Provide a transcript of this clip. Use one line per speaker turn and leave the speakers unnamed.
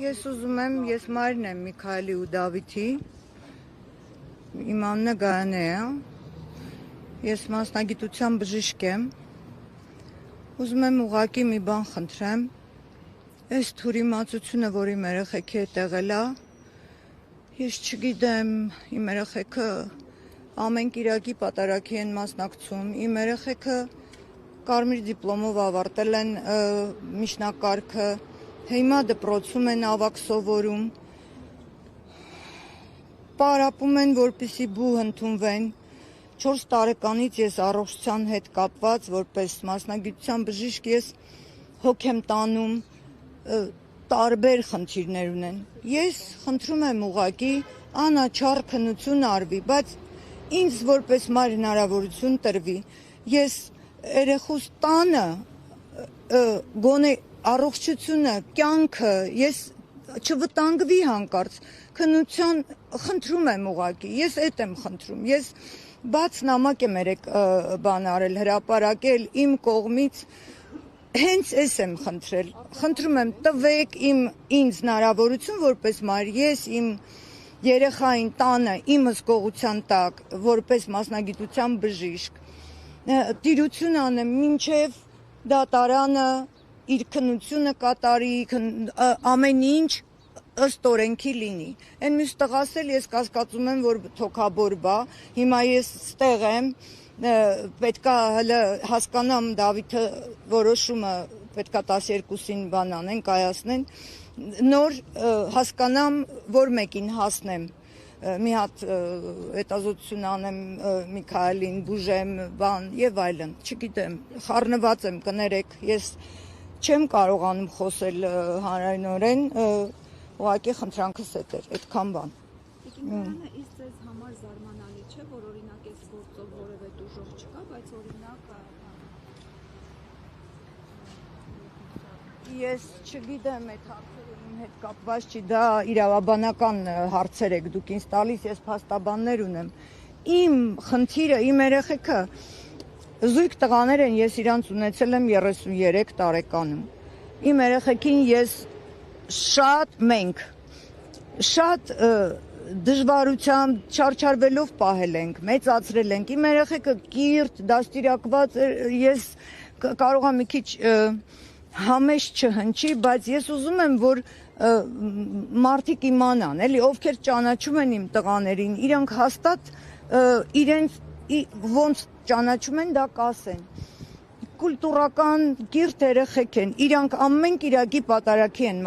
Ես ուզում եմ, ես մայրն եմ Միքայելի ու Դավիթի, իմ անունը Գայանե է, ես մասնագիտությամբ բժիշկ եմ, ուզում եմ ուղղակի մի բան խնդրեմ, այս թուրիմացությունը, որ իմ երեխեքի հետ եղել է, ես չգիտեմ, իմ երեխեքը ամեն կիրակի պատարագի են մասնակցում, իմ երեխեքը կարմիր դիպլոմով ավարտել են միջնակարգը, հիմա դպրոցում են ավագ սովորում, պարապում են, որպեսզի բու ընդունվեն, 4 տարեկանից ես առողջության հետ կապված, որպես մասնագիտության բժիշկ ես հոգ եմ տանում, տարբեր խնդիրներ ունեն, ես խնդրում եմ ուղղակի անաչառ քննություն արվի, բայց ինձ որպես մայր հնարավորություն տրվի, ես երեխուս տանը գոնե առողջությունը, կյանքը, ես չվտանգվի հանկարծ, քննության խնդրում եմ ուղղակի, ես էդ եմ խնդրում, ես բաց նամակ եմ բան արել, հրապարակել իմ կողմից, հենց ես եմ խնդրել, խնդրում եմ տվեք ինձ հնարավորություն որպես մայր, ես իմ երեխային տանը իմս գողության տակ, որպես մասնագիտության բժիշկ, տիրություն անեմ մինչև դատարանը իր քննությունը կատարի, ամեն ինչ ըստ օրենքի լինի, են մյուս տղաս էլ ես կասկածում եմ, որ թոքաբոր բա, հիմա ես ստեղ եմ, պետքա հələ հասկանամ Դավիթը որոշումը, պետքա 12-ին բան անեն, կայացնեն, նոր հասկանամ, որ մեկին հասնեմ, մի հատ հետազոտություն անեմ Միքայելին, բուժեմ, բան եւ այլն, չգիտեմ, խառնված եմ, կներեք, ես չեմ կարողանում խոսել հանրայնորեն, ուղղակի խնդրանքս էդ էր, այդքան բան։
Տիկին իսկ ձեզ համար զարմանալի չէ, որ օրինակ այս գործով որևէ դժոխ չկա, բայց օրինակ
ես չգիտեմ այդ հարցերը իմ հետ կապված չի, դա իրավաբանական հարցեր եք դուք ինձ տալիս, ես փաստաբաններ ունեմ։ Իմ խնդիրը, իմ երեխեքը զույգ տղաներ են, ես իրանց ունեցել եմ 33 տարեկանում։ Իմ երեխեքին ես շատ դժվարությամբ չարչարվելով պահել ենք, մեծացրել ենք, իմ երեխեքը կիրթ, դաստիարակված, ես կարող եմ մի քիչ համեստ չհնչի, բայց ես ուզում եմ, որ մարդիկ իմանան, էլի, ովքեր ճանաչում են իմ տղաներին, իրանք հաստատ իրենց ոնց ճանաչում են, դա կասեն։ Կուլտուրական կիրթ երեխեք են, իրանք ամեն կիրակի պատարագի են